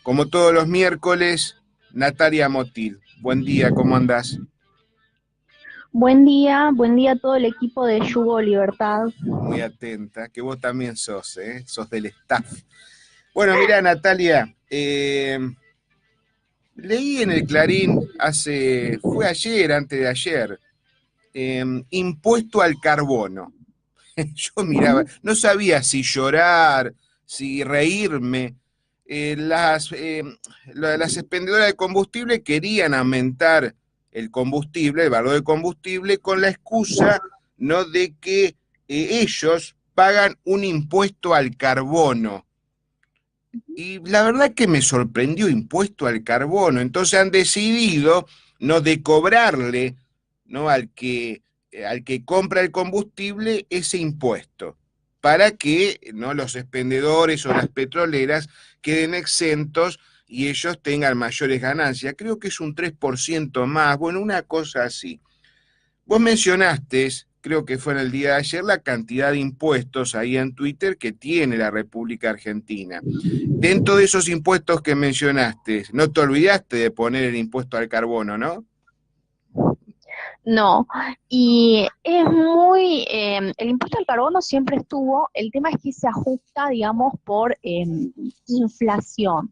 Como todos los miércoles, Natalia Motil. Buen día, ¿cómo andás? Buen día a todo el equipo de Yugo Libertad. Muy atenta, que vos también sos, ¿eh? Sos del staff. Bueno, mirá, Natalia, leí en el Clarín fue ayer, antes de ayer, impuesto al carbono. Yo miraba, Ujú. no sabía si llorar, si reírme. Las expendedoras de combustible querían aumentar el combustible, el valor del combustible, con la excusa no de que ellos pagan un impuesto al carbono. Y la verdad que me sorprendió impuesto al carbono. Entonces han decidido no de cobrarle, ¿no? Al que compra el combustible ese impuesto, para que no los expendedores o las petroleras queden exentos y ellos tengan mayores ganancias. Creo que es un 3% más, bueno, una cosa así. Vos mencionaste, creo que fue en el día de ayer, la cantidad de impuestos ahí en Twitter que tiene la República Argentina. Dentro de esos impuestos que mencionaste, no te olvidaste de poner el impuesto al carbono, ¿no? No, y es muy, el impuesto al carbono siempre estuvo, el tema es que se ajusta, digamos, por inflación.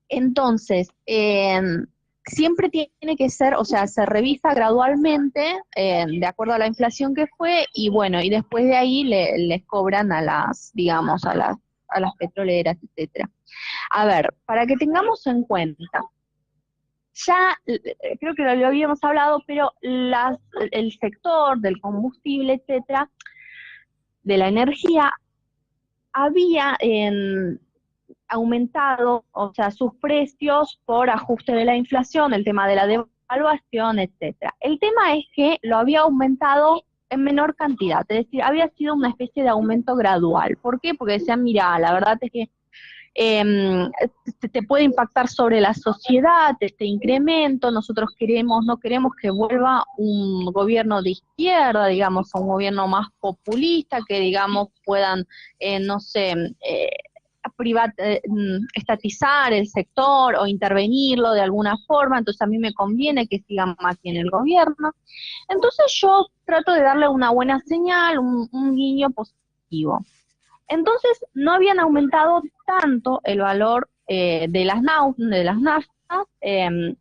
Entonces, siempre tiene que ser, o sea, se revisa gradualmente de acuerdo a la inflación que fue y bueno, y después de ahí les cobran a las, digamos, a las petroleras, etcétera. A ver, para que tengamos en cuenta, ya creo que lo habíamos hablado, pero el sector del combustible, etcétera, de la energía, había aumentado, o sea, sus precios por ajuste de la inflación, el tema de la devaluación, etcétera. El tema es que lo había aumentado en menor cantidad, es decir, había sido una especie de aumento gradual. ¿Por qué? Porque decían, mira, la verdad es que eh, te puede impactar sobre la sociedad, este incremento, nosotros no queremos que vuelva un gobierno de izquierda, digamos, un gobierno más populista, que digamos puedan, no sé, estatizar el sector o intervenirlo de alguna forma, entonces a mí me conviene que sigan más en el gobierno. Entonces yo trato de darle una buena señal, un guiño positivo. Entonces, no habían aumentado tanto el valor de las naftas en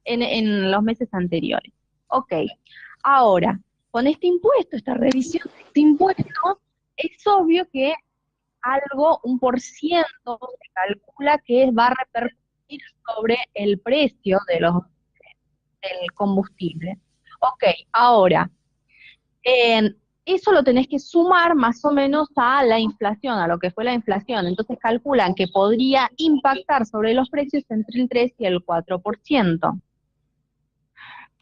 los meses anteriores. Ok, ahora, con este impuesto, esta revisión de este impuesto, es obvio que algo, un por ciento, se calcula que va a repercutir sobre el precio del combustible. Ok, ahora, eso lo tenés que sumar más o menos a la inflación, a lo que fue la inflación. Entonces calculan que podría impactar sobre los precios entre el 3 y el 4%.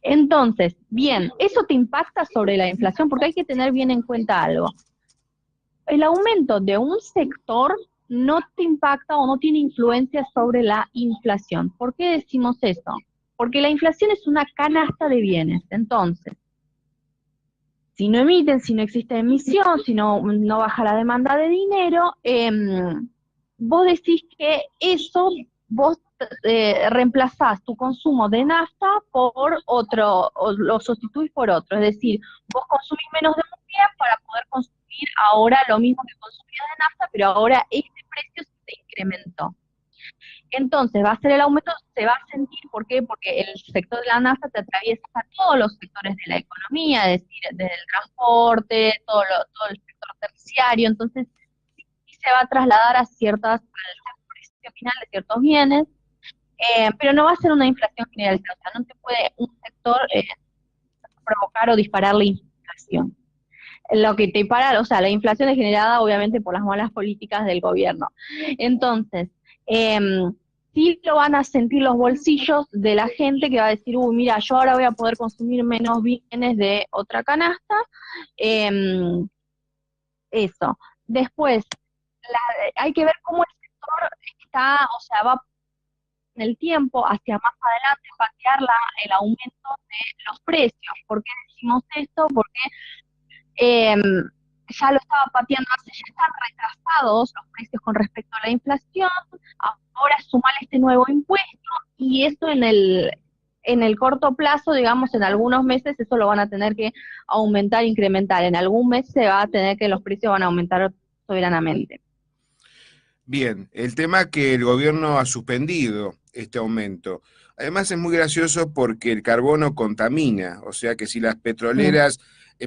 Entonces, bien, eso te impacta sobre la inflación porque hay que tener bien en cuenta algo. El aumento de un sector no te impacta o no tiene influencia sobre la inflación. ¿Por qué decimos eso? Porque la inflación es una canasta de bienes. Entonces, si no emiten, si no existe emisión, si no baja la demanda de dinero, vos decís que eso, vos reemplazás tu consumo de nafta por otro, o lo sustituís por otro. Es decir, vos consumís menos de un bien para poder consumir ahora lo mismo que consumías de nafta, pero ahora este precio se te incrementó. Entonces va a ser el aumento, se va a sentir, ¿por qué? Porque el sector de la nafta te atraviesa todos los sectores de la economía, es decir, desde el transporte, todo el sector terciario, entonces sí se va a trasladar a ciertas, al precio final de ciertos bienes, pero no va a ser una inflación generalizada, o sea, no te puede un sector provocar o disparar la inflación. Lo que te para, o sea, la inflación es generada obviamente por las malas políticas del gobierno. Entonces, eh, sí lo van a sentir los bolsillos de la gente que va a decir, uy, mira, yo ahora voy a poder consumir menos bienes de otra canasta. Eh, Eso. Después, hay que ver cómo el sector está, o sea, va en el tiempo hacia más adelante patear el aumento de los precios. ¿Por qué decimos esto? Porque eh, ya lo estaba pateando hace, ya están retrasados los precios con respecto a la inflación, ahora sumar este nuevo impuesto, y eso en el corto plazo, digamos, en algunos meses, eso lo van a tener que aumentar, incrementar. En algún mes se va a tener que los precios van a aumentar soberanamente. Bien, el tema que el gobierno ha suspendido este aumento. Además es muy gracioso porque el carbono contamina, o sea que si las petroleras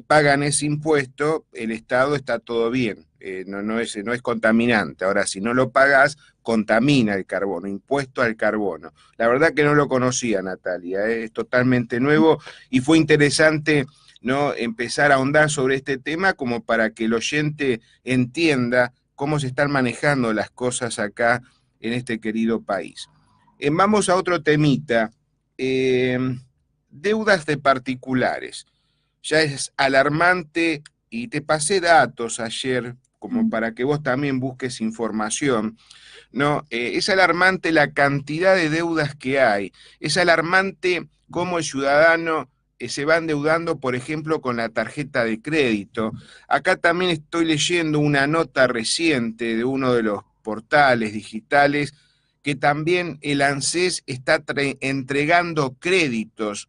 pagan ese impuesto, el Estado está todo bien, no es contaminante. Ahora, si no lo pagas, contamina el carbono, impuesto al carbono. La verdad que no lo conocía, Natalia, es totalmente nuevo y fue interesante, ¿no?, empezar a ahondar sobre este tema como para que el oyente entienda cómo se están manejando las cosas acá en este querido país. Vamos a otro temita, deudas de particulares. Ya es alarmante y te pasé datos ayer como para que vos también busques información, ¿no? Es alarmante la cantidad de deudas que hay, es alarmante cómo el ciudadano se va endeudando, por ejemplo, con la tarjeta de crédito. Acá también estoy leyendo una nota reciente de uno de los portales digitales que también el ANSES está entregando créditos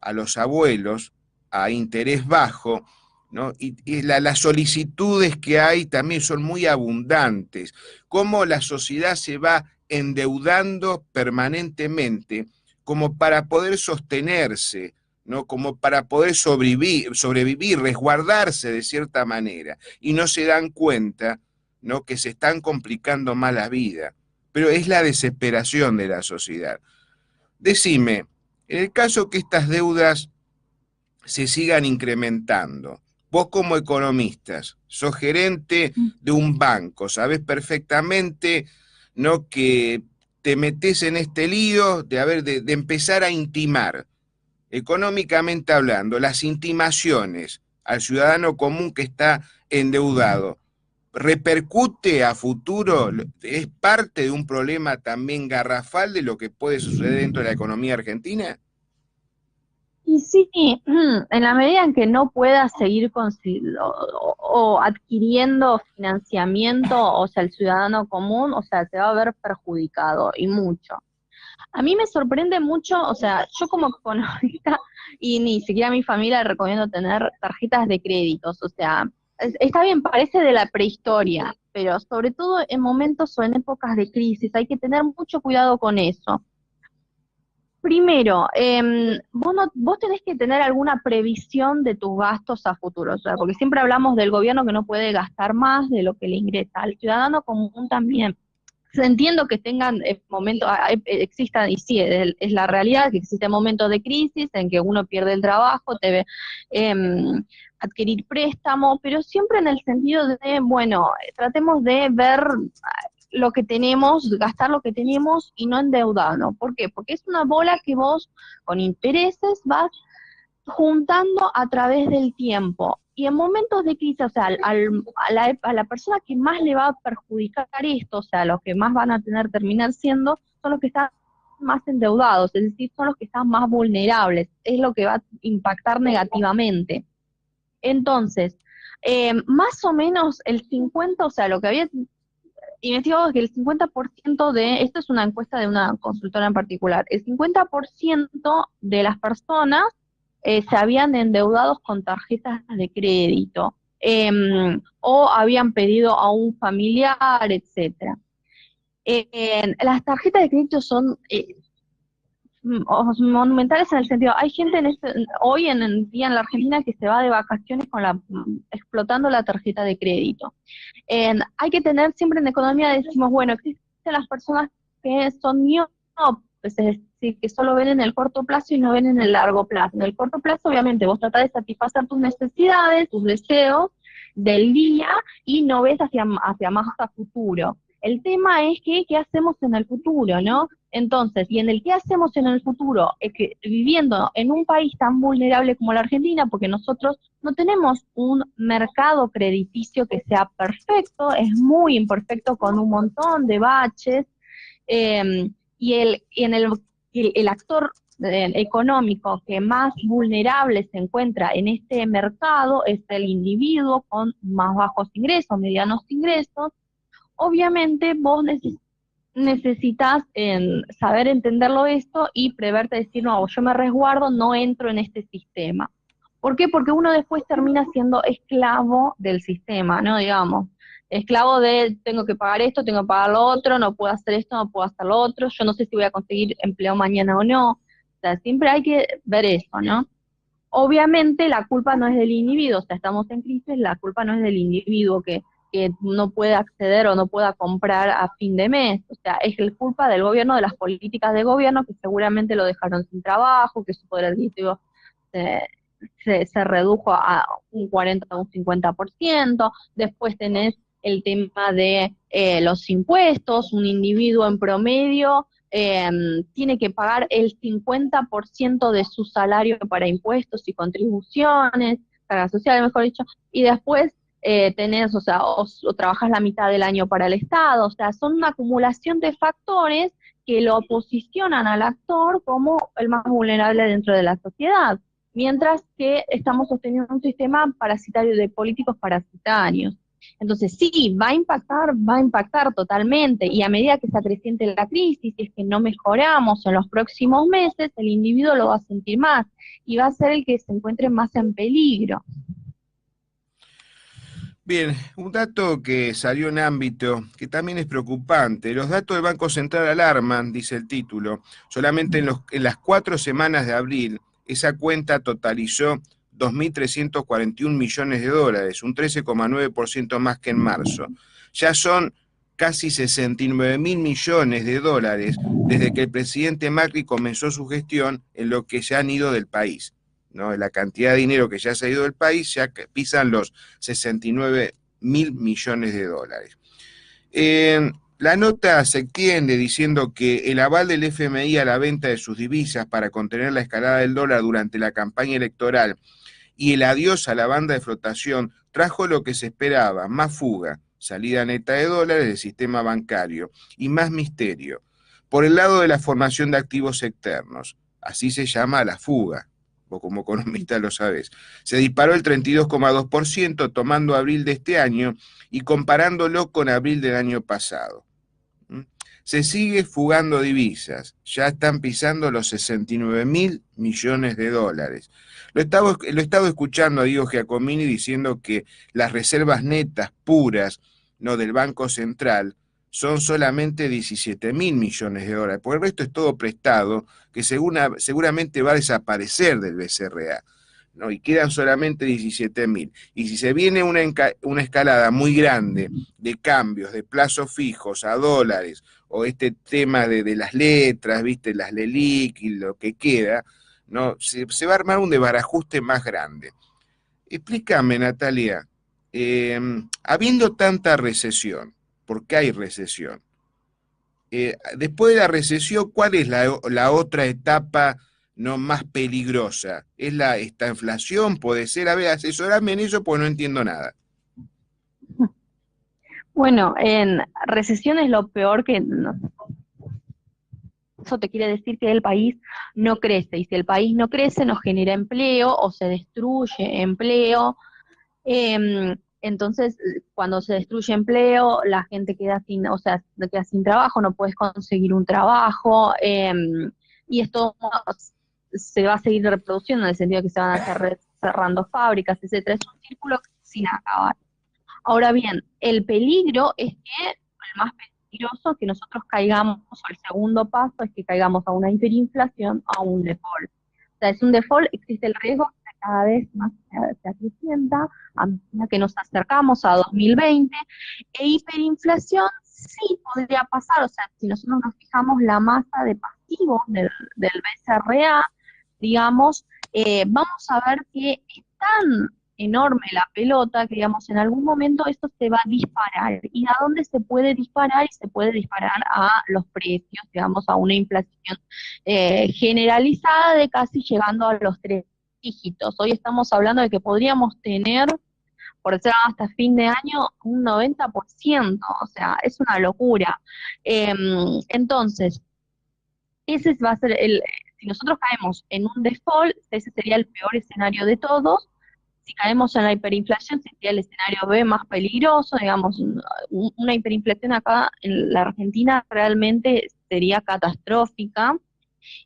a los abuelos a interés bajo, ¿no? Y las solicitudes que hay también son muy abundantes. Cómo la sociedad se va endeudando permanentemente como para poder sostenerse, ¿no?, como para poder sobrevivir, resguardarse de cierta manera, y no se dan cuenta, ¿no?, que se están complicando más la vida. Pero es la desesperación de la sociedad. Decime, en el caso que estas deudas se sigan incrementando, vos como economistas, sos gerente de un banco, sabés perfectamente, ¿no?, que te metés en este lío de empezar a intimar, económicamente hablando, las intimaciones al ciudadano común que está endeudado, ¿repercute a futuro? ¿Es parte de un problema también garrafal de lo que puede suceder dentro de la economía argentina? Y sí, en la medida en que no pueda seguir o adquiriendo financiamiento, o sea, el ciudadano común, o sea, se va a ver perjudicado y mucho. A mí me sorprende mucho, o sea, yo como economista y ni siquiera a mi familia le recomiendo tener tarjetas de créditos, o sea, está bien, parece de la prehistoria, pero sobre todo en momentos o en épocas de crisis hay que tener mucho cuidado con eso. Primero, vos tenés que tener alguna previsión de tus gastos a futuro, o sea, porque siempre hablamos del gobierno que no puede gastar más de lo que le ingresa, al ciudadano común también. Entiendo que tengan momentos, existan, y sí, es la realidad que existen momentos de crisis en que uno pierde el trabajo, debe adquirir préstamo, pero siempre en el sentido de, bueno, tratemos de ver lo que tenemos, gastar lo que tenemos y no endeudarnos. ¿Por qué? Porque es una bola que vos con intereses vas juntando a través del tiempo. Y en momentos de crisis, o sea, a la persona que más le va a perjudicar esto, o sea, los que más van a terminar siendo, son los que están más endeudados, es decir, son los que están más vulnerables, es lo que va a impactar negativamente. Entonces, más o menos el 50, o sea, lo que había investigado es que el 50% esto es una encuesta de una consultora en particular, el 50% de las personas se habían endeudado con tarjetas de crédito, o habían pedido a un familiar, etcétera. Las tarjetas de crédito son monumentales en el sentido, hay gente hoy en día en la Argentina que se va de vacaciones explotando la tarjeta de crédito. Hay que tener siempre en economía, decimos, bueno, existen las personas que son miopes, es decir, que solo ven en el corto plazo y no ven en el largo plazo. En el corto plazo, obviamente, vos tratás de satisfacer tus necesidades, tus deseos del día y no ves hacia más a futuro. El tema es que, ¿qué hacemos en el futuro, no? Entonces, y en el qué hacemos en el futuro, es que viviendo en un país tan vulnerable como la Argentina, porque nosotros no tenemos un mercado crediticio que sea perfecto, es muy imperfecto con un montón de baches, y el actor económico que más vulnerable se encuentra en este mercado es el individuo con más bajos ingresos, medianos ingresos. Obviamente vos necesitas saber entenderlo esto y preverte, decir, no, yo me resguardo, no entro en este sistema. ¿Por qué? Porque uno después termina siendo esclavo del sistema, ¿no? Digamos, esclavo de tengo que pagar esto, tengo que pagar lo otro, no puedo hacer esto, no puedo hacer lo otro, yo no sé si voy a conseguir empleo mañana o no. O sea, siempre hay que ver eso, ¿no? Obviamente la culpa no es del individuo, o sea, estamos en crisis, la culpa no es del individuo que no puede acceder o no pueda comprar a fin de mes, o sea, es la culpa del gobierno, de las políticas de gobierno que seguramente lo dejaron sin trabajo, que su poder adquisitivo se, se redujo a un 40 o un 50%, después tenés el tema de los impuestos, un individuo en promedio tiene que pagar el 50% de su salario para impuestos y contribuciones, cargas sociales, mejor dicho, y después tenés, o sea, o trabajas la mitad del año para el Estado, o sea, son una acumulación de factores que lo posicionan al actor como el más vulnerable dentro de la sociedad, mientras que estamos sosteniendo un sistema parasitario de políticos parasitarios. Entonces, sí, va a impactar totalmente, y a medida que se acreciente la crisis, si es que no mejoramos en los próximos meses, el individuo lo va a sentir más, y va a ser el que se encuentre más en peligro. Bien, un dato que salió en ámbito que también es preocupante. Los datos del Banco Central alarman, dice el título. Solamente en las 4 semanas de abril, esa cuenta totalizó 2.341 millones de dólares, un 13,9% más que en marzo. Ya son casi 69.000 millones de dólares desde que el presidente Macri comenzó su gestión en lo que se han ido del país, ¿no? La cantidad de dinero que ya se ha ido del país ya pisan los 69.000 millones de dólares. La nota se extiende diciendo que el aval del FMI a la venta de sus divisas para contener la escalada del dólar durante la campaña electoral y el adiós a la banda de flotación trajo lo que se esperaba: más fuga, salida neta de dólares del sistema bancario y más misterio. Por el lado de la formación de activos externos, así se llama la fuga, vos como economista lo sabés, se disparó el 32,2%, tomando abril de este año y comparándolo con abril del año pasado. Se sigue fugando divisas, ya están pisando los 69.000 millones de dólares. Lo he estado escuchando a Diego Giacomini diciendo que las reservas netas puras, ¿no?, del Banco Central son solamente 17.000 millones de dólares, porque el resto es todo prestado, que seguramente va a desaparecer del BCRA, ¿no? Y quedan solamente 17.000. Y si se viene una escalada muy grande de cambios de plazos fijos a dólares, o este tema de las letras, ¿viste? Las LELIC y lo que queda, ¿no? Se va a armar un desbarajuste más grande. Explícame, Natalia, habiendo tanta recesión, porque hay recesión, después de la recesión, ¿cuál es la otra etapa no más peligrosa? ¿Es esta inflación? ¿Puede ser? A ver, asesorame en eso porque no entiendo nada. Bueno, en recesión es lo peor que... Eso te quiere decir que el país no crece, y si el país no crece, no genera empleo o se destruye empleo. Entonces, cuando se destruye empleo, la gente queda sin, o sea, queda sin trabajo, no puedes conseguir un trabajo, y esto se va a seguir reproduciendo en el sentido de que se van a estar cerrando fábricas, etcétera. Es un círculo sin acabar. Ahora bien, el peligro es que, el más peligroso, que nosotros caigamos, o el segundo paso es que caigamos a una hiperinflación, a un default. O sea, es un default, existe el riesgo que cada vez más se acrecienta a medida que nos acercamos a 2020, e hiperinflación sí podría pasar, o sea, si nosotros nos fijamos la masa de pasivos del BCRA, digamos, vamos a ver que es tan enorme la pelota que, digamos, en algún momento esto se va a disparar. ¿Y a dónde se puede disparar? Y se puede disparar a los precios, digamos, a una inflación generalizada de casi llegando a los 3 dígitos. Hoy estamos hablando de que podríamos tener, por decir hasta fin de año, un 90%, o sea, es una locura. Entonces, ese va a ser si nosotros caemos en un default, ese sería el peor escenario de todos. Si caemos en la hiperinflación, sería el escenario B más peligroso, digamos, una hiperinflación acá en la Argentina realmente sería catastrófica.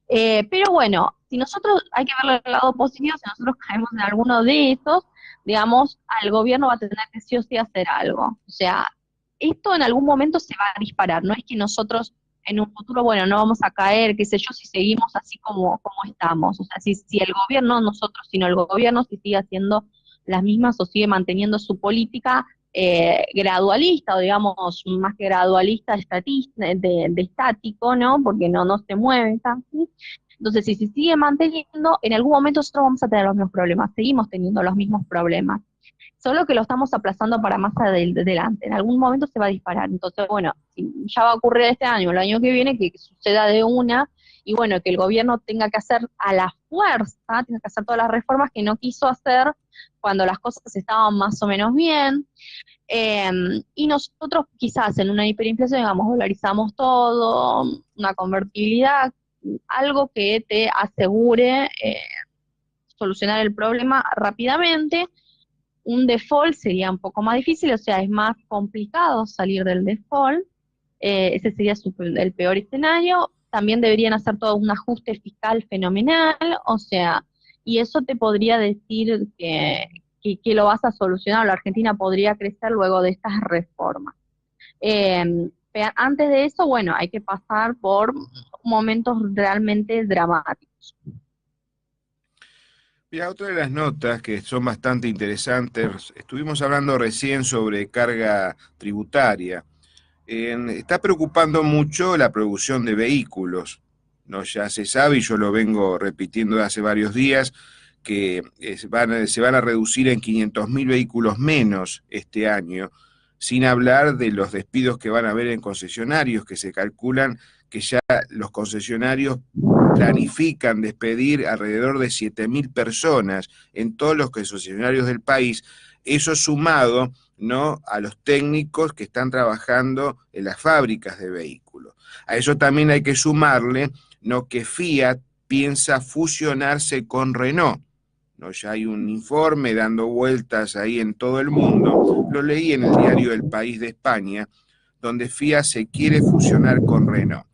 Pero bueno, si nosotros, hay que verlo del lado positivo, si nosotros caemos en alguno de esos, digamos, al gobierno va a tener que sí o sí hacer algo. O sea, esto en algún momento se va a disparar, no es que nosotros en un futuro, bueno, no vamos a caer, qué sé yo, si seguimos así como estamos. O sea, si el gobierno, no nosotros, sino el gobierno, si sigue haciendo las mismas o sigue manteniendo su política gradualista, o digamos, más que gradualista, de estático, ¿no? Porque no se mueve tanto. Entonces, si se sigue manteniendo, en algún momento nosotros vamos a tener los mismos problemas, seguimos teniendo los mismos problemas, solo que lo estamos aplazando para más adelante, en algún momento se va a disparar. Entonces, bueno, si ya va a ocurrir este año, el año que viene, que suceda de una, y bueno, que el gobierno tenga que hacer a la fuerza, tenga que hacer todas las reformas que no quiso hacer cuando las cosas estaban más o menos bien. Y nosotros quizás en una hiperinflación, digamos, dolarizamos todo, una convertibilidad, algo que te asegure solucionar el problema rápidamente. Un default sería un poco más difícil, o sea, es más complicado salir del default. Ese sería el peor escenario. También deberían hacer todo un ajuste fiscal fenomenal, o sea, y eso te podría decir que lo vas a solucionar, la Argentina podría crecer luego de estas reformas. Antes de eso, bueno, hay que pasar por momentos realmente dramáticos. Mira, otra de las notas que son bastante interesantes, estuvimos hablando recién sobre carga tributaria. Está preocupando mucho la producción de vehículos, ¿no? Ya se sabe, y yo lo vengo repitiendo de hace varios días, que se van a reducir en 500.000 vehículos menos este año, sin hablar de los despidos que van a haber en concesionarios, que se calculan que ya los concesionarios planifican despedir alrededor de 7.000 personas en todos los concesionarios del país, eso sumado, ¿no?, a los técnicos que están trabajando en las fábricas de vehículos. A eso también hay que sumarle, ¿no?, que Fiat piensa fusionarse con Renault, ¿no? Ya hay un informe dando vueltas ahí en todo el mundo, lo leí en el diario El País de España, donde Fiat se quiere fusionar con Renault.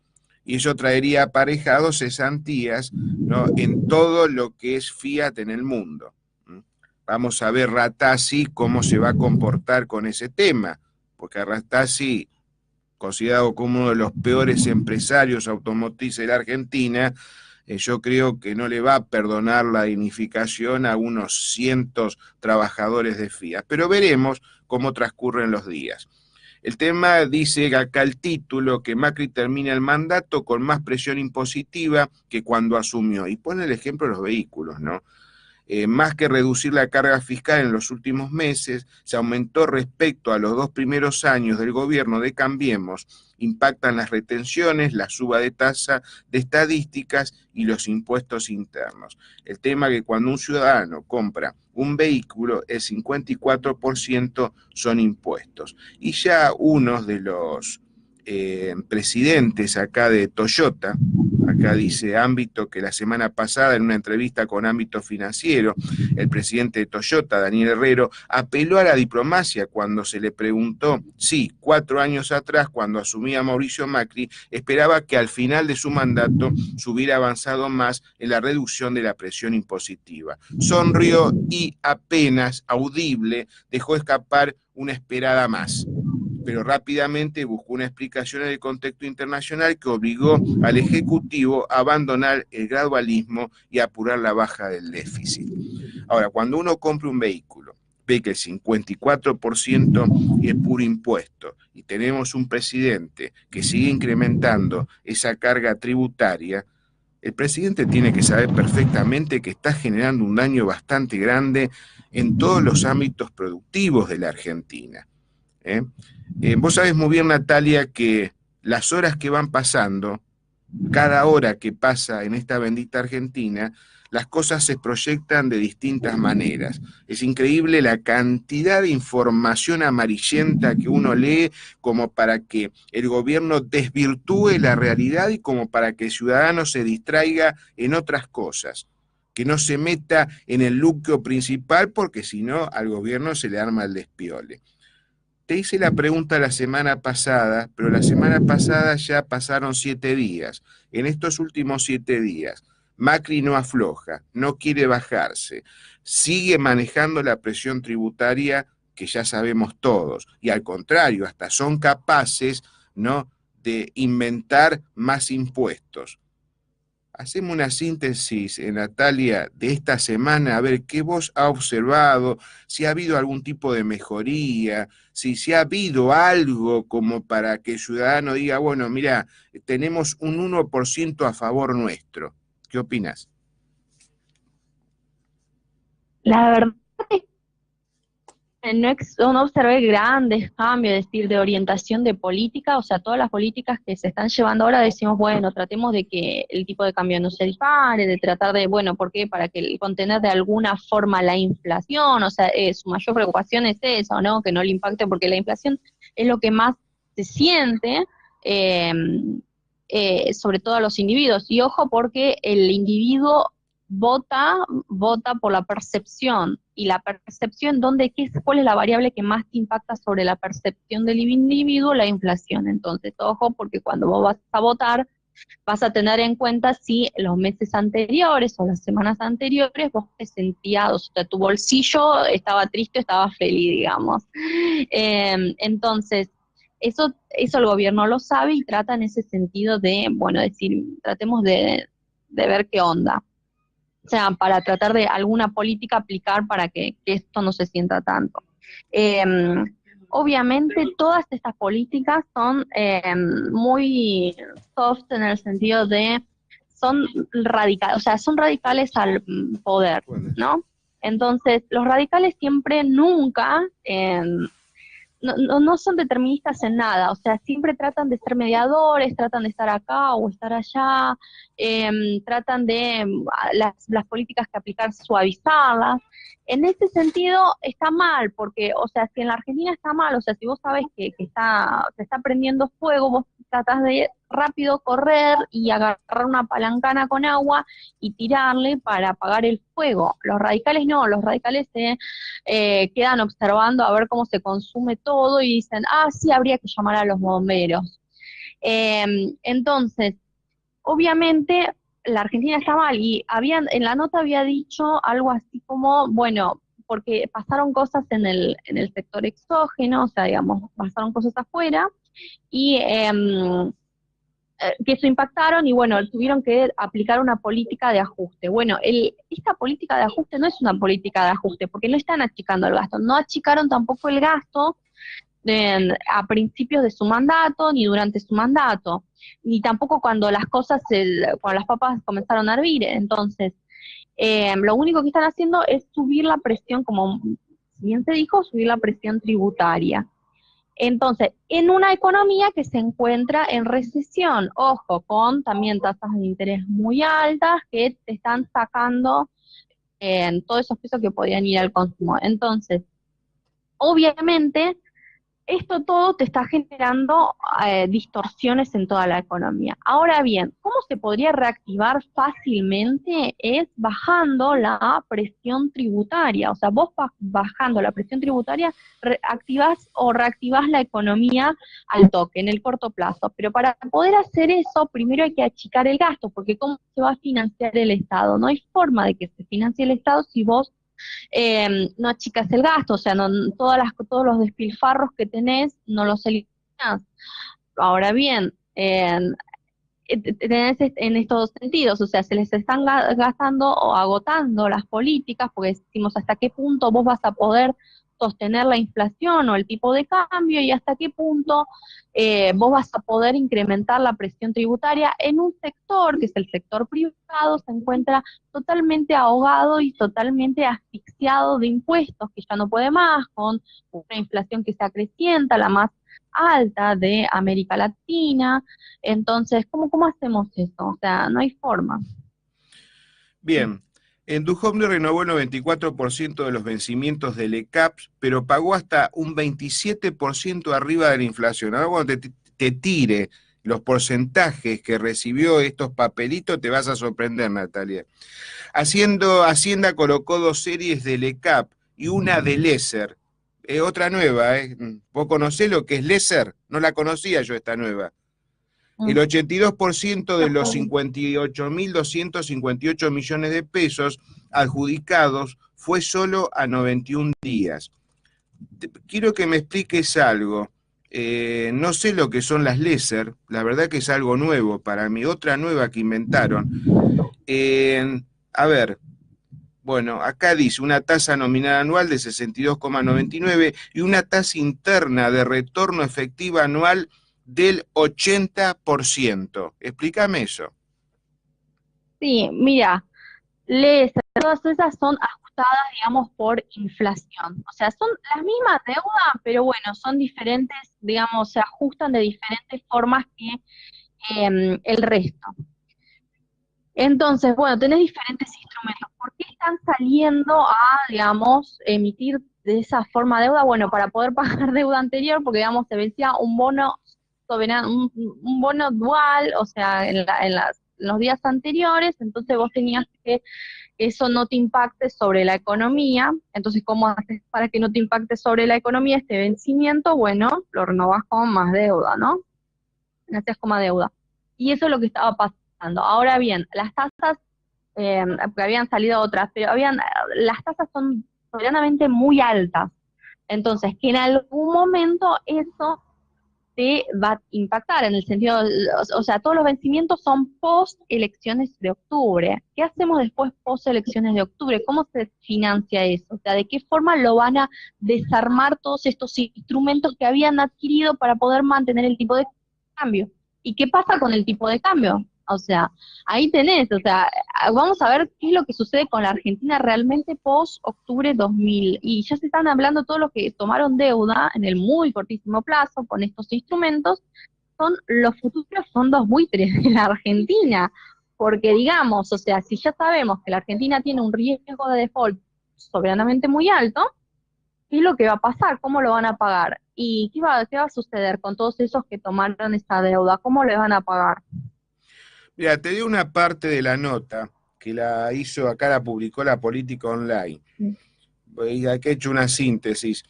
Y eso traería aparejados cesantías, ¿no?, en todo lo que es Fiat en el mundo. Vamos a ver Rattasi cómo se va a comportar con ese tema, porque Rattasi, considerado como uno de los peores empresarios automotrices de la Argentina, yo creo que no le va a perdonar la dignificación a unos cientos trabajadores de Fiat. Pero veremos cómo transcurren los días. El tema dice acá el título, que Macri termina el mandato con más presión impositiva que cuando asumió. Y pone el ejemplo de los vehículos, ¿no? Más que reducir la carga fiscal en los últimos meses, se aumentó respecto a los 2 primeros años del gobierno de Cambiemos. Impactan las retenciones, la suba de tasa de estadísticas y los impuestos internos. El tema es que cuando un ciudadano compra un vehículo, el 54% son impuestos. Y ya unos de los presidentes acá de Toyota, acá dice Ámbito, que la semana pasada en una entrevista con Ámbito Financiero, el presidente de Toyota, Daniel Herrero, apeló a la diplomacia cuando se le preguntó si 4 años atrás, cuando asumía Mauricio Macri, esperaba que al final de su mandato se hubiera avanzado más en la reducción de la presión impositiva. Sonrió y apenas audible dejó escapar una esperada más, pero rápidamente buscó una explicación en el contexto internacional que obligó al Ejecutivo a abandonar el gradualismo y a apurar la baja del déficit. Ahora, cuando uno compra un vehículo, ve que el 54% es puro impuesto y tenemos un presidente que sigue incrementando esa carga tributaria, el presidente tiene que saber perfectamente que está generando un daño bastante grande en todos los ámbitos productivos de la Argentina. Vos sabés muy bien, Natalia, que las horas que van pasando cada hora que pasa en esta bendita Argentina, las cosas se proyectan de distintas maneras. Es increíble la cantidad de información amarillenta que uno lee como para que el gobierno desvirtúe la realidad y como para que el ciudadano se distraiga en otras cosas, que no se meta en el núcleo principal porque si no al gobierno se le arma el despiole. Te hice la pregunta la semana pasada, pero la semana pasada ya pasaron 7 días. En estos últimos 7 días, Macri no afloja, no quiere bajarse, sigue manejando la presión tributaria que ya sabemos todos, y al contrario, hasta son capaces, ¿no?, de inventar más impuestos. Hacemos una síntesis, Natalia, de esta semana, a ver qué vos has observado, si ha habido algún tipo de mejoría, si ha habido algo como para que el ciudadano diga, bueno, mira, tenemos un 1% a favor nuestro. ¿Qué opinas? La verdad es no observé grandes cambios, es decir, de orientación de política, o sea, todas las políticas que se están llevando ahora decimos, bueno, tratemos de que el tipo de cambio no se dispare, de tratar de, bueno, ¿por qué? Para que contener de alguna forma la inflación, o sea, su mayor preocupación es eso, ¿no? Que no le impacte, porque la inflación es lo que más se siente, eh, sobre todo a los individuos, y ojo porque el individuo vota por la percepción, y la percepción, ¿cuál es la variable que más te impacta sobre la percepción del individuo? La inflación. Entonces, ojo, porque cuando vos vas a votar, vas a tener en cuenta si los meses anteriores o las semanas anteriores vos te sentías, o sea, tu bolsillo estaba triste, estaba feliz, digamos. Entonces, eso el gobierno lo sabe y trata en ese sentido de, bueno, decir, tratemos de ver qué onda. O sea, para tratar de alguna política aplicar para que esto no se sienta tanto. Eh, Obviamente todas estas políticas son muy soft en el sentido de son radicales, o sea, son radicales al poder, ¿no? Entonces, los radicales siempre nunca no son deterministas en nada, o sea, siempre tratan de ser mediadores, tratan de estar acá o estar allá, tratan de las políticas que aplicar, suavizarlas. En ese sentido está mal, porque, o sea, si en la Argentina está mal, o sea, si vos sabes se está prendiendo fuego, vos tratás de rápido correr y agarrar una palancana con agua y tirarle para apagar el fuego. Los radicales no, los radicales quedan observando a ver cómo se consume todo y dicen, sí, habría que llamar a los bomberos. Entonces, obviamente, la Argentina está mal y en la nota había dicho algo así como, bueno, porque pasaron cosas en el sector exógeno, o sea, digamos, pasaron cosas afuera y que eso impactaron y bueno, tuvieron que aplicar una política de ajuste. Bueno, esta política de ajuste no es una política de ajuste, porque no están achicando el gasto, no achicaron tampoco el gasto a principios de su mandato, ni durante su mandato, ni tampoco cuando cuando las papas comenzaron a hervir. Entonces, lo único que están haciendo es subir la presión, como bien se dijo, subir la presión tributaria. Entonces, en una economía que se encuentra en recesión, ojo, con también tasas de interés muy altas que te están sacando todos esos pesos que podían ir al consumo. Entonces, obviamente, esto todo te está generando distorsiones en toda la economía. Ahora bien, ¿cómo se podría reactivar fácilmente? Es bajando la presión tributaria. O sea, vos bajando la presión tributaria activás o reactivás la economía al toque, en el corto plazo. Pero para poder hacer eso, primero hay que achicar el gasto, porque ¿cómo se va a financiar el Estado? No hay forma de que se financie el Estado si vos no achicas el gasto, o sea, todos los despilfarros que tenés no los eliminás. Ahora bien, tenés en estos sentidos, o sea, se les están gastando o agotando las políticas, porque decimos hasta qué punto vos vas a poder sostener la inflación o el tipo de cambio y hasta qué punto vos vas a poder incrementar la presión tributaria en un sector, que es el sector privado, se encuentra totalmente ahogado y totalmente asfixiado de impuestos, que ya no puede más, con una inflación que se acrecienta, la más alta de América Latina. Entonces, ¿cómo hacemos eso? O sea, no hay forma. Bien, en Duhovne renovó el 94% de los vencimientos del ECAPS, pero pagó hasta un 27% arriba de la inflación. Ahora cuando te tire los porcentajes que recibió estos papelitos, te vas a sorprender, Natalia. Hacienda colocó 2 series del ECAP y una de Lesser. Otra nueva, ¿eh? ¿Vos conocés lo que es Lesser? No la conocía yo esta nueva. El 82% de los 58.258 millones de pesos adjudicados fue solo a 91 días. Quiero que me expliques algo. No sé lo que son las Lesser, la verdad que es algo nuevo para mí, otra nueva que inventaron. A ver, bueno, acá dice una tasa nominal anual de 62,99 y una tasa interna de retorno efectiva anual del 80%. Explícame eso. Sí, mira, todas esas son ajustadas, digamos, por inflación. O sea, son las mismas deudas, pero bueno, son diferentes, digamos, se ajustan de diferentes formas que el resto. Entonces, bueno, tenés diferentes instrumentos. ¿Por qué están saliendo a, digamos, emitir de esa forma deuda? Bueno, para poder pagar deuda anterior, porque, digamos, se vencía un bono soberano, un bono dual, o sea, en los días anteriores, entonces vos tenías que eso no te impacte sobre la economía. Entonces, ¿cómo haces para que no te impacte sobre la economía este vencimiento? Bueno, lo renovás con más deuda, ¿no? Lo haces con más deuda. Y eso es lo que estaba pasando. Ahora bien, las tasas, porque habían salido otras, pero las tasas son soberanamente muy altas. Entonces, que en algún momento eso te va a impactar en el sentido, o sea, todos los vencimientos son post elecciones de octubre. ¿Qué hacemos después post elecciones de octubre? ¿Cómo se financia eso? O sea, ¿de qué forma lo van a desarmar todos estos instrumentos que habían adquirido para poder mantener el tipo de cambio? ¿Y qué pasa con el tipo de cambio? O sea, ahí tenés, o sea, vamos a ver qué es lo que sucede con la Argentina realmente post octubre 2000. Y ya se están hablando todos los que tomaron deuda en el muy cortísimo plazo con estos instrumentos, son los futuros fondos buitres de la Argentina. Porque digamos, o sea, si ya sabemos que la Argentina tiene un riesgo de default soberanamente muy alto, ¿qué es lo que va a pasar? ¿Cómo lo van a pagar? ¿Y qué va a suceder con todos esos que tomaron esa deuda? ¿Cómo le van a pagar? Mira, te di una parte de la nota que la hizo, acá la publicó La Política Online. Aquí he hecho una síntesis.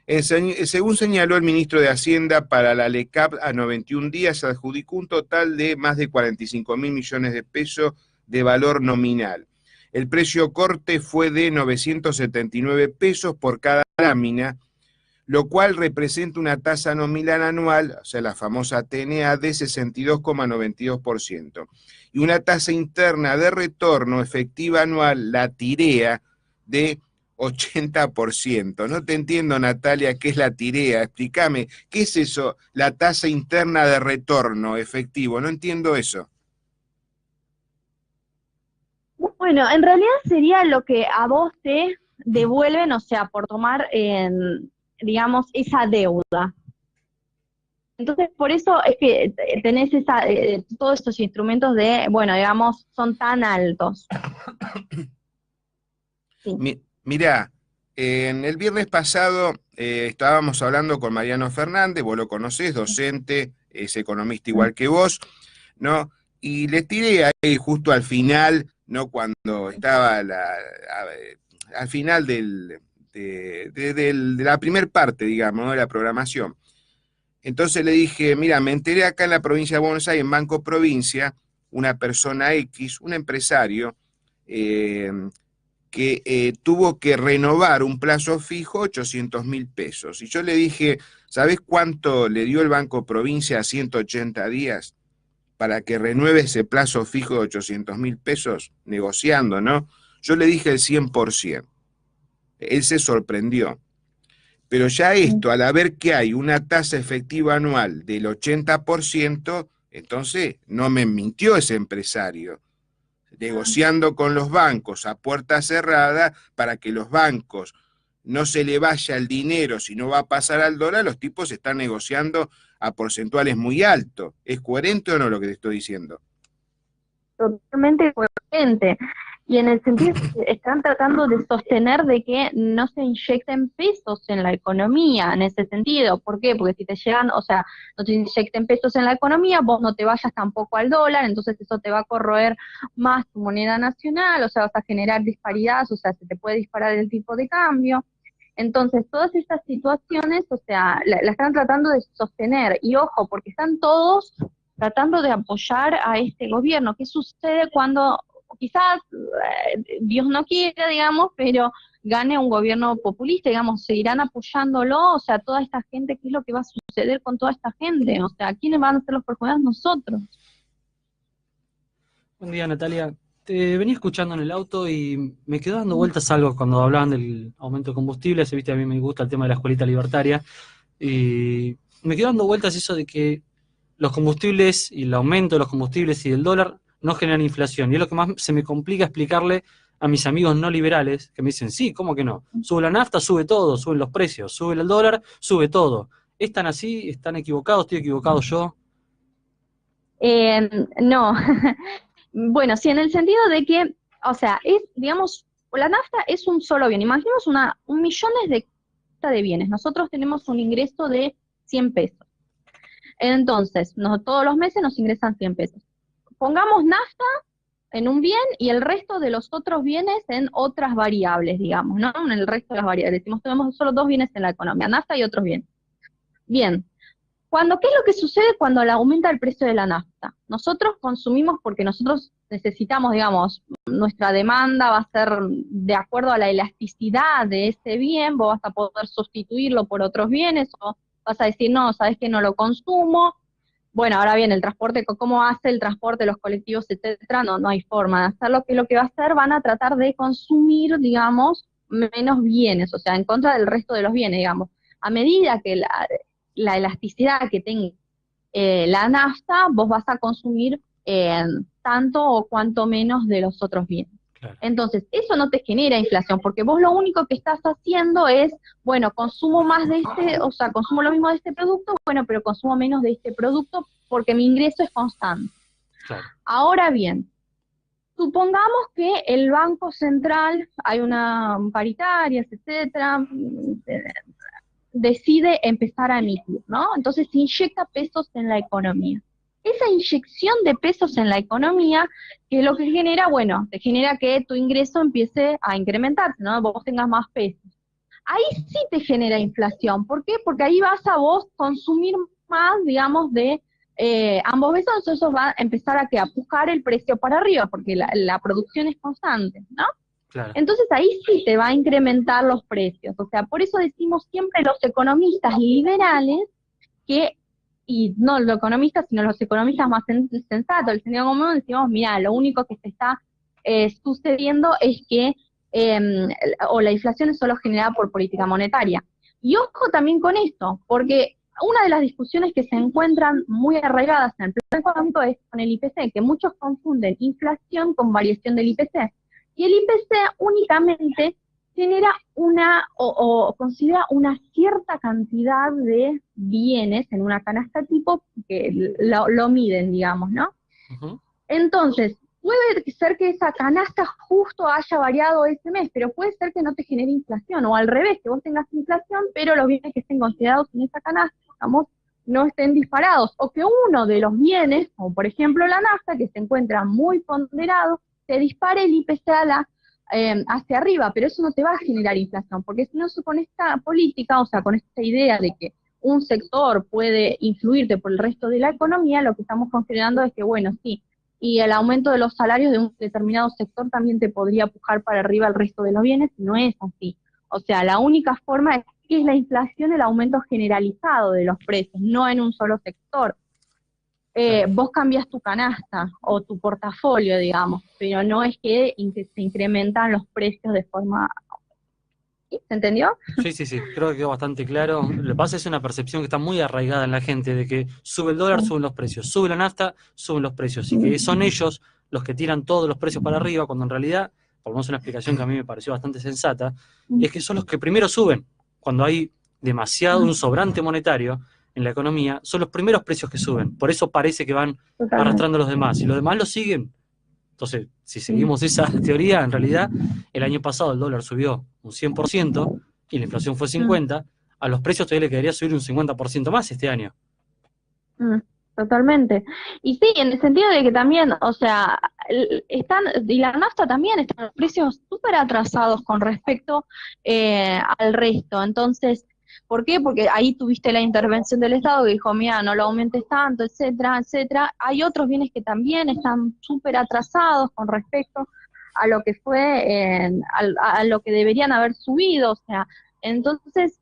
Según señaló el ministro de Hacienda, para la LECAP a 91 días se adjudicó un total de más de 45.000 millones de pesos de valor nominal. El precio corte fue de 979 pesos por cada lámina, lo cual representa una tasa nominal anual, o sea, la famosa TNA, de 62,92%, y una tasa interna de retorno efectiva anual, la TIREA, de 80%. No te entiendo, Natalia, qué es la TIREA. Explícame, ¿qué es eso, la tasa interna de retorno efectivo? No entiendo eso. Bueno, en realidad sería lo que a vos te devuelven, o sea, por tomar, digamos, esa deuda. Entonces, por eso es que tenés todos estos instrumentos de, bueno, digamos, son tan altos. Sí. Mirá, en el viernes pasado estábamos hablando con Mariano Fernández, vos lo conocés, docente, es economista igual que vos, ¿no? Y le tiré ahí justo al final, ¿no? Cuando estaba al final de la primer parte, digamos, ¿no? De la programación. Entonces le dije, mira, me enteré acá en la provincia de Buenos Aires, en Banco Provincia, una persona X, un empresario, eh, que tuvo que renovar un plazo fijo 800.000 pesos. Y yo le dije, ¿sabés cuánto le dio el Banco Provincia a 180 días para que renueve ese plazo fijo de 800.000 pesos? Negociando, ¿no? Yo le dije el 100%. Él se sorprendió. Pero ya esto, al ver que hay una tasa efectiva anual del 80%, entonces no me mintió ese empresario, negociando con los bancos a puerta cerrada para que los bancos no se le vaya el dinero, si no va a pasar al dólar, los tipos están negociando a porcentuales muy altos. ¿Es coherente o no lo que te estoy diciendo? Totalmente coherente. Y en el sentido que están tratando de sostener de que no se inyecten pesos en la economía, en ese sentido. ¿Por qué? Porque si te llegan, o sea, no te inyecten pesos en la economía, vos no te vayas tampoco al dólar, entonces eso te va a corroer más tu moneda nacional, o sea, vas a generar disparidades, o sea, se te puede disparar el tipo de cambio. Entonces, todas estas situaciones, o sea, la están tratando de sostener. Y ojo, porque están todos tratando de apoyar a este gobierno. ¿Qué sucede cuando quizás, Dios no quiera, digamos, pero gane un gobierno populista, digamos, seguirán apoyándolo? O sea, toda esta gente, ¿qué es lo que va a suceder con toda esta gente? O sea, ¿quiénes van a ser los perjudicados? Nosotros. Buen día, Natalia. Te venía escuchando en el auto y me quedó dando vueltas algo cuando hablaban del aumento de combustibles. Viste, a mí me gusta el tema de la escuelita libertaria. Y me quedó dando vueltas eso de que los combustibles y el aumento de los combustibles y del dólar no generan inflación. Y es lo que más se me complica explicarle a mis amigos no liberales, que me dicen, sí, ¿cómo que no? Sube la nafta, sube todo, suben los precios, sube el dólar, sube todo. ¿Es tan así? ¿Están equivocados? ¿Estoy equivocado yo? No. Bueno, sí, en el sentido de que, o sea, es, digamos, la nafta es un solo bien. Imaginemos un millones de bienes. Nosotros tenemos un ingreso de 100 pesos. Entonces, todos los meses nos ingresan 100 pesos. Pongamos nafta en un bien y el resto de los otros bienes en otras variables, digamos, ¿no? En el resto de las variables. Decimos, tenemos solo dos bienes en la economía, nafta y otros bienes. Bien. ¿Qué es lo que sucede cuando aumenta el precio de la nafta? Nosotros consumimos porque nosotros necesitamos, digamos, nuestra demanda va a ser de acuerdo a la elasticidad de ese bien, vos vas a poder sustituirlo por otros bienes, o vas a decir, no, sabes que no lo consumo. Bueno, ahora bien, el transporte, ¿cómo hace el transporte, los colectivos, etcétera? No hay forma de hacerlo. ¿Qué es lo que va a hacer? Van a tratar de consumir, digamos, menos bienes, o sea, en contra del resto de los bienes, digamos. A medida que la elasticidad que tenga la nafta, vos vas a consumir tanto o cuanto menos de los otros bienes. Claro. Entonces, eso no te genera inflación, porque vos lo único que estás haciendo es, bueno, consumo más de o sea, consumo lo mismo de este producto, bueno, pero consumo menos de este producto porque mi ingreso es constante. Claro. Ahora bien, supongamos que el Banco Central, hay una paritarias, etcétera, decide empezar a emitir, ¿no? Entonces inyecta pesos en la economía. Esa inyección de pesos en la economía, que es lo que genera, bueno, te genera que tu ingreso empiece a incrementarse, ¿no? Vos tengas más pesos. Ahí sí te genera inflación. ¿Por qué? Porque ahí vas a vos consumir más, digamos, de ambos pesos, entonces eso va a empezar a empujar el precio para arriba, porque la producción es constante, ¿no? Claro. Entonces ahí sí te va a incrementar los precios. O sea, por eso decimos siempre los economistas liberales que, y no los economistas, sino los economistas más sensatos, el sentido común, decimos, mira, lo único que se está sucediendo es que, o la inflación es solo generada por política monetaria. Y ojo también con esto, porque una de las discusiones que se encuentran muy arraigadas en el plano económico es con el IPC, que muchos confunden inflación con variación del IPC. Y el IPC únicamente genera o considera una cierta cantidad de bienes en una canasta tipo que lo miden, digamos, ¿no? Uh-huh. Entonces, puede ser que esa canasta justo haya variado ese mes, pero puede ser que no te genere inflación, o al revés, que vos tengas inflación, pero los bienes que estén considerados en esa canasta, digamos, no estén disparados, o que uno de los bienes, como por ejemplo la nafta, que se encuentra muy ponderado, te dispare el IPC hacia arriba, pero eso no te va a generar inflación, porque si no, con esta política, o sea, con esta idea de que un sector puede influirte por el resto de la economía, lo que estamos considerando es que, bueno, sí, y el aumento de los salarios de un determinado sector también te podría empujar para arriba el resto de los bienes, y no es así. O sea, la única forma es que es la inflación, el aumento generalizado de los precios, no en un solo sector. Vos cambias tu canasta o tu portafolio, digamos, pero no es que se incrementan los precios de forma... ¿Sí? ¿Se entendió? Sí, creo que quedó bastante claro. Lo que pasa es una percepción que está muy arraigada en la gente, de que sube el dólar, suben los precios, sube la nafta, suben los precios, y que son ellos los que tiran todos los precios para arriba, cuando en realidad por lo menos una explicación que a mí me pareció bastante sensata, es que son los que primero suben. Cuando hay demasiado, un sobrante monetario en la economía, son los primeros precios que suben. Por eso parece que van arrastrando a los demás. Y los demás lo siguen. Entonces, si seguimos esa teoría, en realidad, el año pasado el dólar subió un 100% y la inflación fue 50%, a los precios todavía le quedaría subir un 50% más este año. Totalmente. Y sí, en el sentido de que también, o sea, y la nafta también están los precios súper atrasados con respecto al resto. Entonces, ¿por qué? Porque ahí tuviste la intervención del Estado que dijo, mira, no lo aumentes tanto, etcétera, etcétera. Hay otros bienes que también están súper atrasados con respecto a lo que fue, a lo que deberían haber subido, o sea, entonces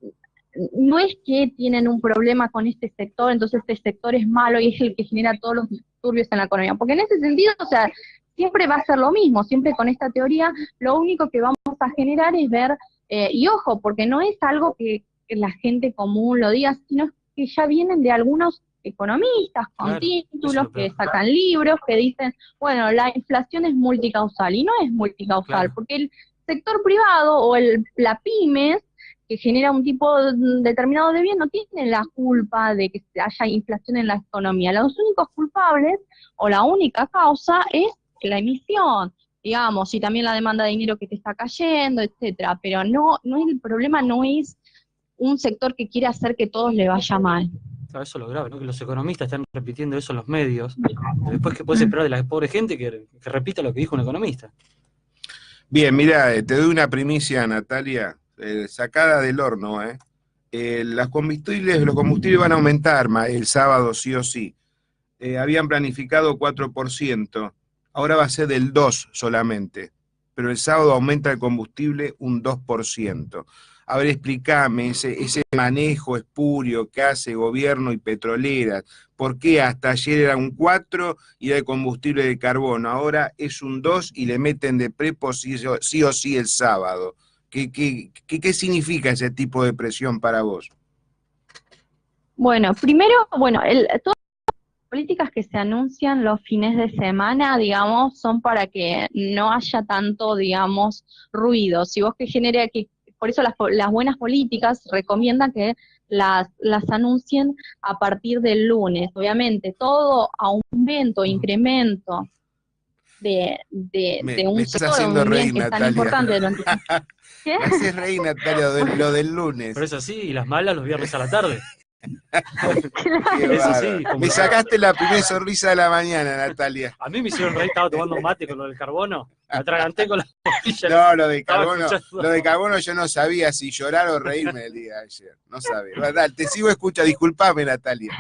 no es que tienen un problema con este sector, entonces este sector es malo y es el que genera todos los disturbios en la economía, porque en ese sentido, o sea, siempre va a ser lo mismo, siempre con esta teoría, lo único que vamos a generar es ver, y ojo, porque no es algo que la gente común lo diga, sino que ya vienen de algunos economistas con títulos que sacan libros, que dicen, bueno, la inflación es multicausal, y no es multicausal, porque el sector privado o la pymes, que genera un tipo determinado de bien, no tiene la culpa de que haya inflación en la economía. Los únicos culpables, o la única causa, es la emisión, digamos, y también la demanda de dinero que te está cayendo, etcétera. Pero no es el problema, no es un sector que quiere hacer que todos le vaya mal. Claro, eso es lo grave, ¿no? Que los economistas están repitiendo eso en los medios. Después, ¿qué puedes esperar de la pobre gente que repita lo que dijo un economista? Bien, mira, te doy una primicia, Natalia, sacada del horno, los combustibles van a aumentar el sábado sí o sí. Habían planificado 4%, ahora va a ser del 2% solamente, pero el sábado aumenta el combustible un 2%. A ver, explícame ese manejo espurio que hace gobierno y petroleras. ¿Por qué hasta ayer era un 4 y era el combustible de carbono? Ahora es un 2 y le meten de prepo sí o sí el sábado. ¿Qué significa ese tipo de presión para vos? Bueno, primero, todas las políticas que se anuncian los fines de semana, digamos, son para que no haya tanto, digamos, ruido. Si vos por eso las buenas políticas recomiendan que las anuncien a partir del lunes. Obviamente, todo aumento, incremento de un sector, de un bien que es tan importante durante... ¿Qué? Me haces reír, Natalia, lo del lunes. Pero es así, y las malas los viernes a la tarde. Eso sí, me sacaste la primera sonrisa de la mañana, Natalia. A mí me hicieron reír, estaba tomando mate con lo del carbono, me atraganté con la bombilla. No, lo de carbono yo no sabía si llorar o reírme el día de ayer, no sabía. Dale, te sigo escuchando, disculpame, Natalia.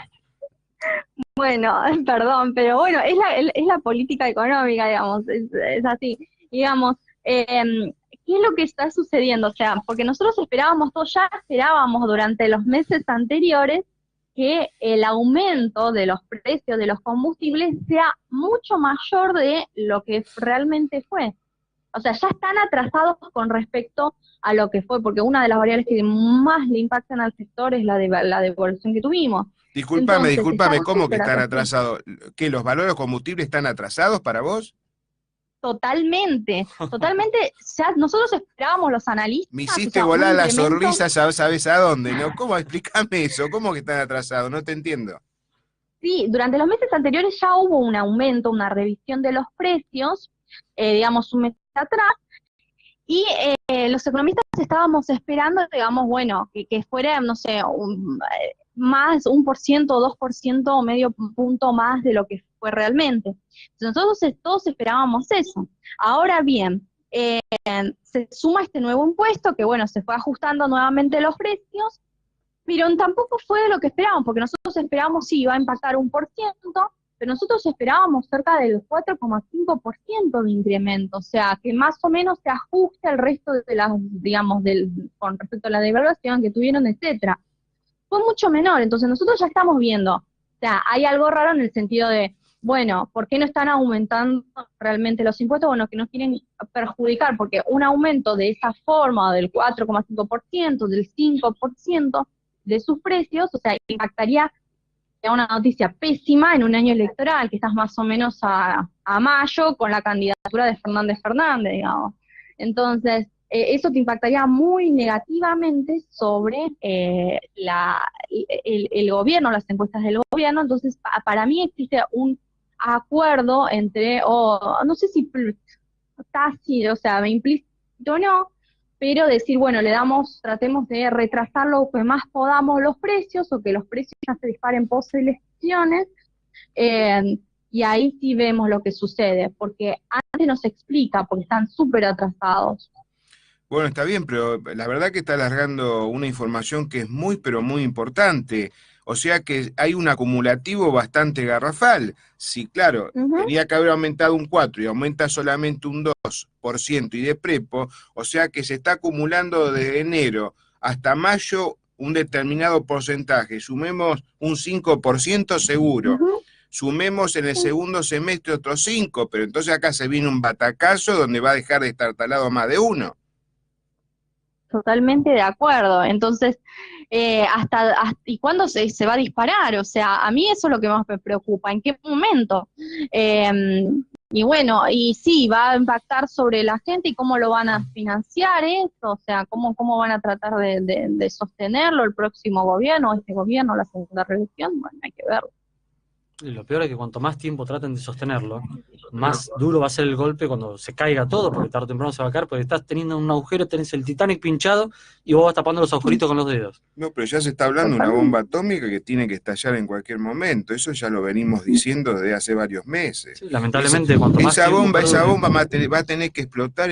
Bueno, perdón, pero bueno, es la política económica, digamos, es así. Digamos, ¿qué es lo que está sucediendo? O sea, porque nosotros ya esperábamos durante los meses anteriores que el aumento de los precios de los combustibles sea mucho mayor de lo que realmente fue. O sea, ya están atrasados con respecto a lo que fue, porque una de las variables que más le impactan al sector es la devaluación que tuvimos. Discúlpame, ¿cómo que están atrasados? ¿Que los valores de los combustibles están atrasados para vos? Totalmente, ya nosotros esperábamos los analistas. Me hiciste volar la sonrisa, ¿sabes a dónde? ¿No? ¿Cómo? Explícame eso, ¿cómo que están atrasados? No te entiendo. Sí, durante los meses anteriores ya hubo un aumento, una revisión de los precios, digamos un mes atrás, y los economistas estábamos esperando, digamos, bueno, que fuera, no sé, más 1%, 2%, medio punto más de lo que fue realmente. Entonces nosotros todos esperábamos eso. Ahora bien, se suma este nuevo impuesto que, bueno, se fue ajustando nuevamente los precios, pero tampoco fue lo que esperábamos, porque nosotros esperábamos, sí, iba a impactar 1%, pero nosotros esperábamos cerca del 4,5% de incremento, o sea, que más o menos se ajuste al resto de las, digamos, con respecto a la devaluación que tuvieron, etcétera. Fue mucho menor, entonces nosotros ya estamos viendo, o sea, hay algo raro en el sentido de, bueno, ¿por qué no están aumentando realmente los impuestos? Bueno, que no quieren perjudicar, porque un aumento de esa forma, del 4,5%, del 5% de sus precios, o sea, impactaría una noticia pésima en un año electoral, que estás más o menos a mayo con la candidatura de Fernández, digamos. Entonces, eso te impactaría muy negativamente sobre el gobierno, las encuestas del gobierno. Entonces, para mí existe un acuerdo entre, o no sé si tácito, o sea, implícito o no, pero decir, bueno, tratemos de retrasar lo que más podamos los precios, o que los precios ya se disparen post elecciones, y ahí sí vemos lo que sucede, porque antes no se explica, porque están súper atrasados. Bueno, está bien, pero la verdad que está alargando una información que es muy, pero muy importante. O sea que hay un acumulativo bastante garrafal. Sí, claro, Ujú. tenía que haber aumentado un 4 y aumenta solamente un 2% y de prepo, o sea que se está acumulando desde enero hasta mayo un determinado porcentaje. Sumemos un 5% seguro. Ujú. Sumemos en el Sí, segundo semestre otro 5, pero entonces acá se viene un batacazo donde va a dejar de estar talado más de uno. totalmente de acuerdo. Entonces, ¿y cuándo se va a disparar? O sea, a mí eso es lo que más me preocupa. ¿En qué momento? Y bueno, y sí, va a impactar sobre la gente y cómo lo van a financiar eso, o sea, cómo van a tratar de sostenerlo el próximo gobierno, este gobierno, la segunda reelección. Bueno, hay que verlo. Y lo peor es que cuanto más tiempo traten de sostenerlo, más duro va a ser el golpe cuando se caiga todo, porque tarde o temprano se va a caer, porque estás teniendo un agujero, tenés el Titanic pinchado y vos vas tapando los agujeritos con los dedos. No, pero ya se está hablando de una Totalmente. bomba atómica que tiene que estallar en cualquier momento. Eso ya lo venimos diciendo desde hace varios meses. Sí, Esa, lamentablemente, cuanto más tiempo esa perdure. bomba va a tener que explotar,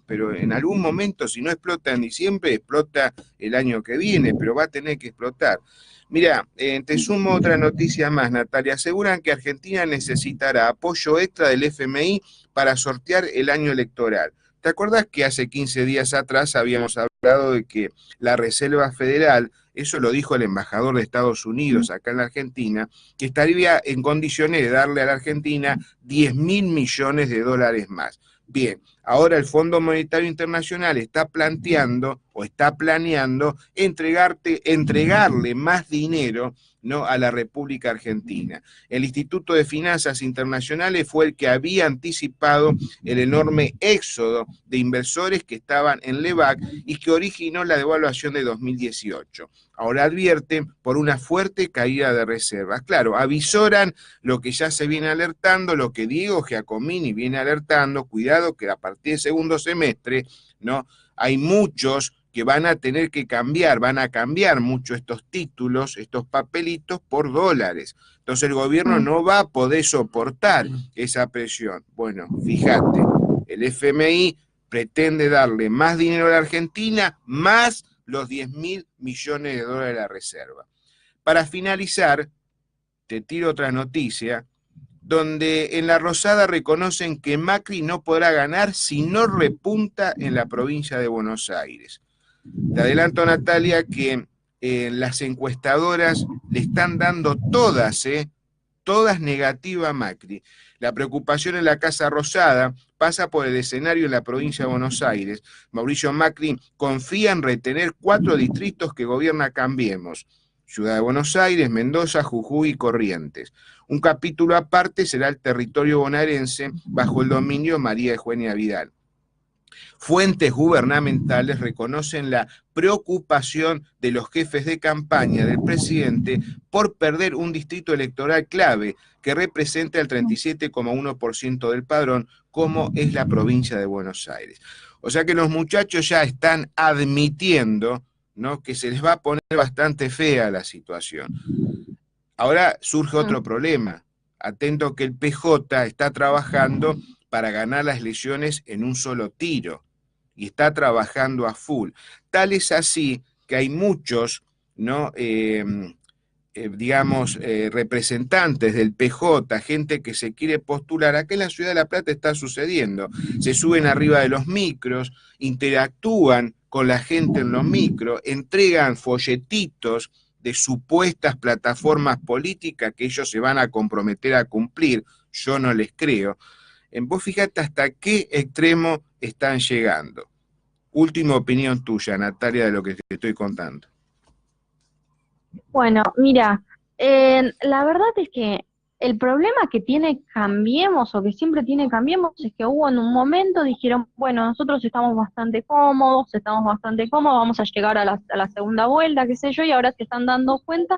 pero en algún momento, si no explota en diciembre, explota el año que viene, pero va a tener que explotar. Mira, te sumo otra noticia más, Natalia. Aseguran que Argentina necesitará apoyo extra del FMI para sortear el año electoral. ¿Te acordás que hace 15 días atrás habíamos hablado de que la Reserva Federal, eso lo dijo el embajador de Estados Unidos acá en la Argentina, que estaría en condiciones de darle a la Argentina 10.000 millones de dólares más? Bien, ahora el Fondo Monetario Internacional está planteando o está planeando entregarle más dinero, ¿no?, a la República Argentina. El Instituto de Finanzas Internacionales fue el que había anticipado el enorme éxodo de inversores que estaban en LEVAC y que originó la devaluación de 2018. Ahora advierten por una fuerte caída de reservas. Claro, avisoran lo que ya se viene alertando, lo que Diego Giacomini viene alertando. Cuidado que a partir del segundo semestre, ¿no?, hay muchos que van a tener que cambiar, van a cambiar mucho estos títulos, estos papelitos por dólares. Entonces el gobierno no va a poder soportar esa presión. Bueno, fíjate, el FMI pretende darle más dinero a la Argentina, más los 10.000 millones de dólares de la reserva. Para finalizar, te tiro otra noticia, donde en La Rosada reconocen que Macri no podrá ganar si no repunta en la provincia de Buenos Aires. Te adelanto, Natalia, que las encuestadoras le están dando todas negativas a Macri. La preocupación en la Casa Rosada pasa por el escenario en la provincia de Buenos Aires. Mauricio Macri confía en retener 4 distritos que gobierna Cambiemos: Ciudad de Buenos Aires, Mendoza, Jujuy y Corrientes. Un capítulo aparte será el territorio bonaerense bajo el dominio de María Eugenia Vidal. Fuentes gubernamentales reconocen la preocupación de los jefes de campaña del presidente por perder un distrito electoral clave que representa el 37,1% del padrón, como es la provincia de Buenos Aires. O sea que los muchachos ya están admitiendo, ¿no?, que se les va a poner bastante fea la situación. Ahora surge otro problema. Atento que el PJ está trabajando para ganar las elecciones en un solo tiro y está trabajando a full. Tal es así que hay muchos, ¿no?, representantes del PJ, gente que se quiere postular. Acá en la Ciudad de La Plata está sucediendo. Se suben arriba de los micros, interactúan con la gente en los micros, entregan folletitos de supuestas plataformas políticas que ellos se van a comprometer a cumplir. Yo no les creo. Vos fíjate hasta qué extremo están llegando. Última opinión tuya, Natalia, de lo que te estoy contando. Bueno, mira, la verdad es que El problema que tiene Cambiemos, o que siempre tiene Cambiemos, es que hubo en un momento, dijeron, bueno, nosotros estamos bastante cómodos, vamos a llegar a la segunda vuelta, qué sé yo, y ahora se están dando cuenta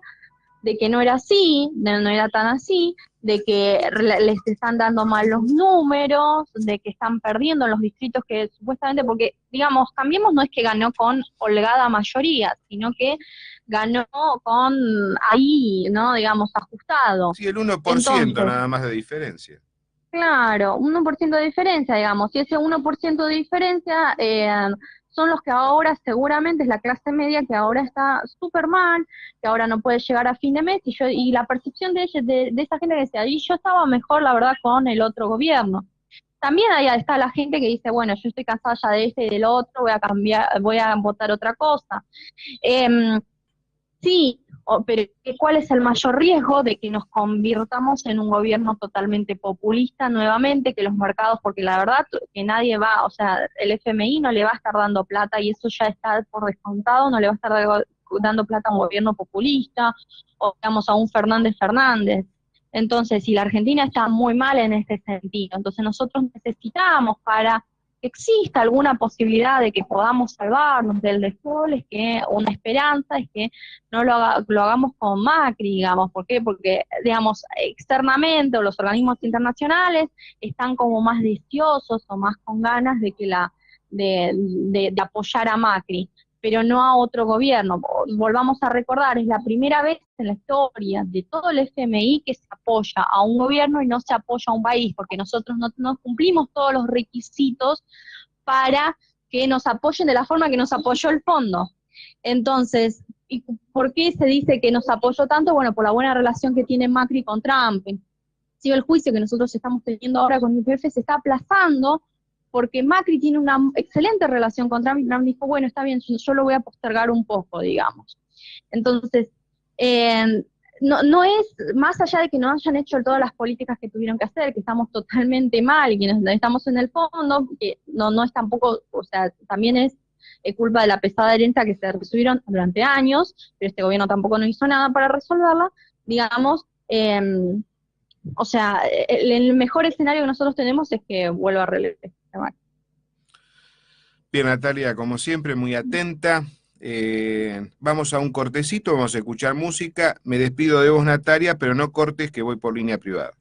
de que no era así, no era tan así, de que les están dando mal los números, de que están perdiendo los distritos que supuestamente, porque, digamos, Cambiemos no es que ganó con holgada mayoría, sino que ganó con ahí, ¿no? Digamos, ajustado. Sí, el 1% Entonces, nada más de diferencia. claro, 1% de diferencia, digamos, y ese 1% de diferencia son los que ahora seguramente es la clase media que ahora está súper mal, que ahora no puede llegar a fin de mes, y la percepción de, de esa gente que decía, y yo estaba mejor, la verdad, con el otro gobierno. También ahí está la gente que dice, bueno, yo estoy cansada ya de este y del otro, voy a cambiar, voy a votar otra cosa. Em, Sí, pero ¿cuál es el mayor riesgo de que nos convirtamos en un gobierno totalmente populista nuevamente, que los mercados, porque la verdad que nadie va, o sea, el FMI no le va a estar dando plata y eso ya está por descontado, no le va a estar dando plata a un gobierno populista o digamos a un Fernández Fernández. Entonces, si la Argentina está muy mal en este sentido, entonces nosotros necesitamos para que exista alguna posibilidad de que podamos salvarnos del default, es que una esperanza es que no lo hagamos con Macri, digamos. ¿Por qué? Porque, digamos, externamente o los organismos internacionales están como más deseosos o más con ganas de que de apoyar a Macri, pero no a otro gobierno. Volvamos a recordar, es la primera vez en la historia de todo el FMI que se apoya a un gobierno y no se apoya a un país, porque nosotros no cumplimos todos los requisitos para que nos apoyen de la forma que nos apoyó el fondo. Entonces, ¿y por qué se dice que nos apoyó tanto? Bueno, por la buena relación que tiene Macri con Trump. Si el juicio que nosotros estamos teniendo ahora con YPF se está aplazando porque Macri tiene una excelente relación con Trump y Trump dijo, bueno, está bien, yo lo voy a postergar un poco, digamos. Entonces, no es, más allá de que no hayan hecho todas las políticas que tuvieron que hacer, que estamos totalmente mal y que estamos en el fondo, que no es tampoco, o sea, también es culpa de la pesada herencia que se recibieron durante años, pero este gobierno tampoco no hizo nada para resolverla, digamos, o sea, el mejor escenario que nosotros tenemos es que vuelva a relevar este tema. Bien, Natalia, como siempre, muy atenta. Vamos a un cortecito, vamos a escuchar música. Me despido de vos, Natalia, pero no cortes que voy por línea privada.